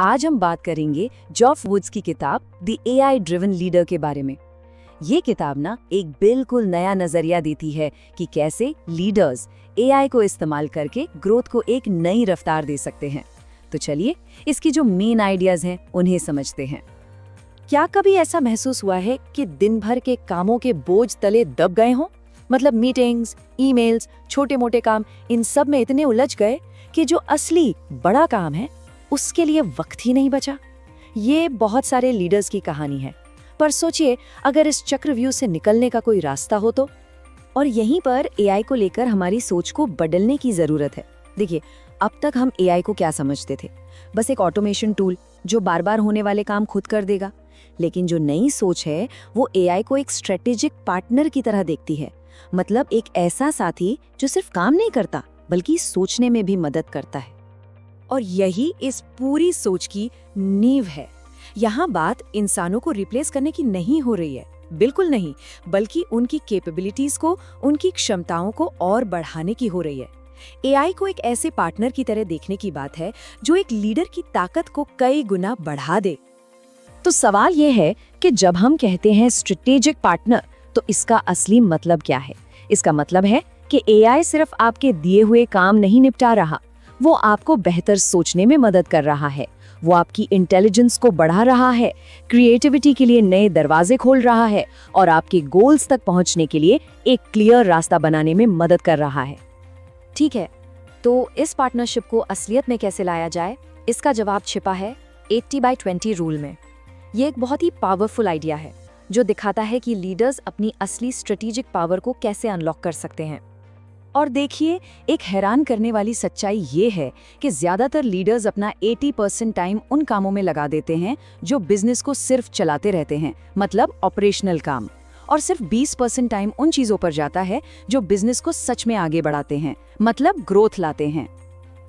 आज हम बात करेंगे जॉफ वुड्स की किताब द एआई ड्रिवन लीडर के बारे में। ये किताब ना एक बिल्कुल नया नजरिया देती है कि कैसे लीडर्स एआई को इस्तेमाल करके ग्रोथ को एक नई रफ्तार दे सकते हैं। तो चलिए इसकी जो मेन आइडियाज हैं उन्हें समझते हैं। क्या कभी ऐसा महसूस हुआ है कि दिन भर के कामों के बोझ तले दब गए हों? मतलब मीटिंग्स, ईमेल्स, छोटे मोटे काम, इन सब में इतने उलझ गए कि जो असली बड़ा काम है उसके लिए वक्त ही नहीं बचा। ये बहुत सारे लीडर्स की कहानी है, पर सोचिए अगर इस चक्रव्यूह से निकलने का कोई रास्ता हो तो। और यहीं पर एआई को लेकर हमारी सोच को बदलने की जरूरत है। देखिए, अब तक हम एआई को क्या समझते थे? बस एक ऑटोमेशन टूल जो बार बार होने वाले काम खुद कर देगा। लेकिन जो नई सोच है वो एआई को एक स्ट्रेटेजिक पार्टनर की तरह देखती है। मतलब एक ऐसा साथी जो सिर्फ काम नहीं करता बल्कि सोचने में भी मदद करता है। और यही इस पूरी सोच की नींव है। यहाँ बात इंसानों को रिप्लेस करने की नहीं हो रही है, बिल्कुल नहीं, बल्कि उनकी कैपेबिलिटीज को, उनकी क्षमताओं को और बढ़ाने की हो रही है। एआई को एक ऐसे पार्टनर की तरह देखने की बात है जो एक लीडर की ताकत को कई गुना बढ़ा दे। तो सवाल यह है कि जब हम कहते हैं स्ट्रेटेजिक पार्टनर, तो इसका असली मतलब क्या है? इसका मतलब है कि एआई सिर्फ आपके दिए हुए काम नहीं निपटा रहा, वो आपको बेहतर सोचने में मदद कर रहा है, वो आपकी इंटेलिजेंस को बढ़ा रहा है, क्रिएटिविटी के लिए नए दरवाजे खोल रहा है और आपके गोल्स तक पहुंचने के लिए एक क्लियर रास्ता बनाने में मदद कर रहा है। ठीक है, तो इस पार्टनरशिप को असलियत में कैसे लाया जाए? इसका जवाब छिपा है 80/20 रूल में। ये एक बहुत ही पावरफुल आइडिया है जो दिखाता है कि लीडर्स अपनी असली स्ट्रेटेजिक पावर को कैसे अनलॉक कर सकते हैं। और देखिए, एक हैरान करने वाली सच्चाई ये है कि ज्यादातर लीडर्स अपना 80% टाइम उन कामों में लगा देते हैं जो बिजनेस को सिर्फ चलाते रहते हैं, मतलब ऑपरेशनल काम, और सिर्फ 20% टाइम उन चीजों पर जाता है जो बिजनेस को सच में आगे बढ़ाते हैं, मतलब ग्रोथ लाते हैं।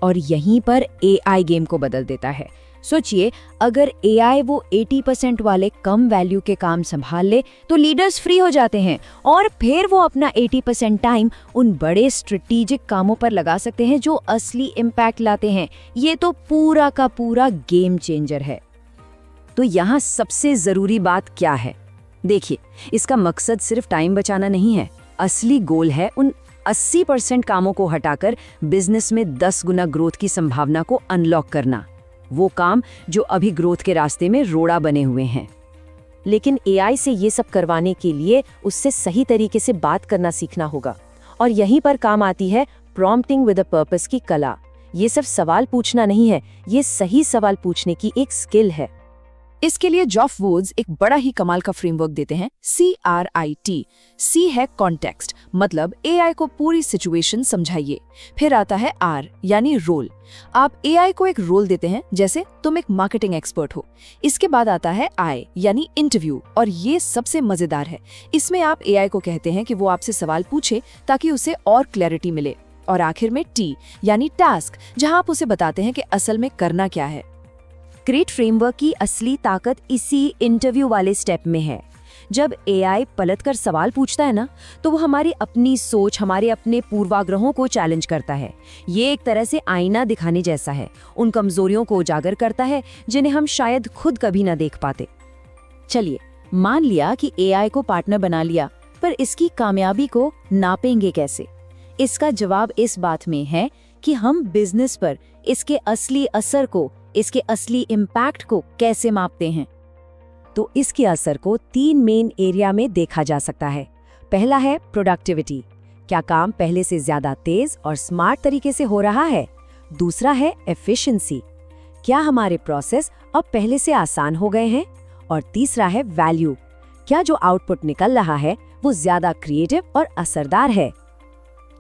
और यहीं पर एआई गेम को बदल देता है। सोचिए, अगर एआई वो 80% वाले कम वैल्यू के काम संभाल ले तो लीडर्स फ्री हो जाते हैं और फिर वो अपना 80% टाइम उन बड़े स्ट्रेटेजिक कामों पर लगा सकते हैं जो असली इम्पैक्ट लाते हैं। ये तो पूरा का पूरा गेम चेंजर है। तो यहाँ सबसे जरूरी बात क्या है? देखिए, इसका मकसद सिर्फ टाइम बचाना नहीं है। असली गोल है उन 80% कामों को हटाकर बिजनेस में 10 गुना ग्रोथ की संभावना को अनलॉक करना। वो काम जो अभी ग्रोथ के रास्ते में रोड़ा बने हुए हैं। लेकिन एआई से ये सब करवाने के लिए उससे सही तरीके से बात करना सीखना होगा। और यहीं पर काम आती है प्रॉम्प्टिंग विद अ पर्पस की कला। ये सिर्फ सवाल पूछना नहीं है, ये सही सवाल पूछने की एक स्किल है। इसके लिए जॉफ वुड्स एक बड़ा ही कमाल का फ्रेमवर्क देते हैं, CRIT। C है कॉन्टेक्स्ट, मतलब एआई को पूरी सिचुएशन समझाइए। फिर आता है R यानी रोल। आप एआई को एक रोल देते हैं, जैसे तुम एक मार्केटिंग एक्सपर्ट हो। इसके बाद आता है I यानी इंटरव्यू, और ये सबसे मजेदार है। इसमें आप एआई को कहते हैं कि वो आपसे सवाल पूछे ताकि उसे और क्लैरिटी मिले। और आखिर में T यानी टास्क, जहां आप उसे बताते हैं कि असल में करना क्या है। क्रिएट फ्रेमवर्क की असली ताकत इसी इंटरव्यू वाले स्टेप में है। जब एआई पलटकर सवाल पूछता है ना, तो वो हमारी अपनी सोच, हमारे अपने पूर्वाग्रहों को चैलेंज करता है। ये एक तरह से आईना दिखाने जैसा है, उन कमजोरियों को उजागर करता है जिन्हें हम शायद खुद कभी ना देख पाते। चलिए, मान लिया कि एआई को पार्टनर बना लिया, पर इसकी कामयाबी को नापेंगे कैसे? इसका जवाब इस बात में है कि हम बिजनेस पर इसके असली असर को, इसके असली इम्पैक्ट को कैसे मापते हैं। तो इसके असर को 3 मेन एरिया में देखा जा सकता है। पहला है प्रोडक्टिविटी, क्या काम पहले से ज्यादा तेज और स्मार्ट तरीके से हो रहा है। दूसरा है एफिशिएंसी, क्या हमारे प्रोसेस अब पहले से आसान हो गए हैं। और तीसरा है वैल्यू, क्या जो आउटपुट निकल रहा है वो ज्यादा क्रिएटिव और असरदार है।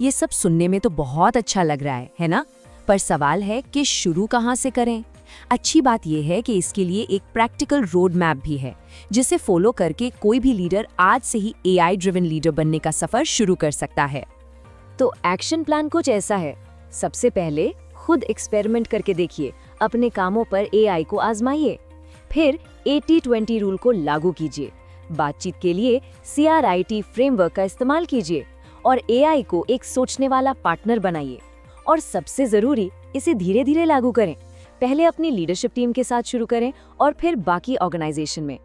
ये सब सुनने में तो बहुत अच्छा लग रहा है ना? पर सवाल है कि शुरू कहाँ से करें? अच्छी बात यह है कि इसके लिए एक प्रैक्टिकल रोड मैप भी है, जिसे फॉलो करके कोई भी लीडर आज से ही एआई ड्रिवन लीडर बनने का सफर शुरू कर सकता है। तो एक्शन प्लान कुछ ऐसा है। सबसे पहले खुद एक्सपेरिमेंट करके देखिए, अपने कामों पर एआई को आजमाइए। फिर 80-20 रूल को लागू कीजिए। बातचीत के लिए CRIT फ्रेमवर्क का इस्तेमाल कीजिए और एआई को एक सोचने वाला पार्टनर बनाइए। और सबसे जरूरी, इसे धीरे धीरे लागू करें। पहले अपनी लीडरशिप टीम के साथ शुरू करें और फिर बाकी ऑर्गेनाइजेशन में।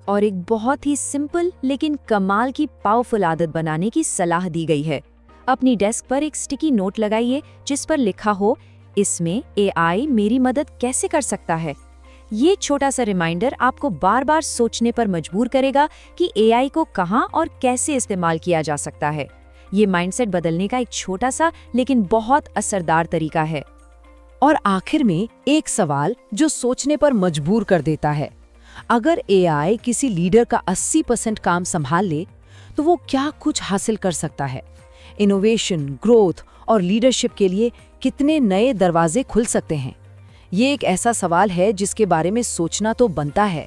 और एक बहुत ही सिंपल लेकिन कमाल की पावरफुल आदत बनाने की सलाह दी गई है। अपनी डेस्क पर एक स्टिकी नोट लगाइए जिस पर लिखा हो, इसमें एआई मेरी मदद कैसे कर सकता है। ये छोटा सा रिमाइंडर आपको बार बार सोचने पर मजबूर करेगा कि एआई को कहां और कैसे इस्तेमाल किया जा सकता है। ये माइंडसेट बदलने का एक छोटा सा लेकिन बहुत असरदार तरीका है। और आखिर में एक सवाल जो सोचने पर मजबूर कर देता है, अगर एआई किसी लीडर का 80% काम संभाल ले तो वो क्या कुछ हासिल कर सकता है? इनोवेशन, ग्रोथ और लीडरशिप के लिए कितने नए दरवाजे खुल सकते हैं? ये एक ऐसा सवाल है जिसके बारे में सोचना तो बनता है।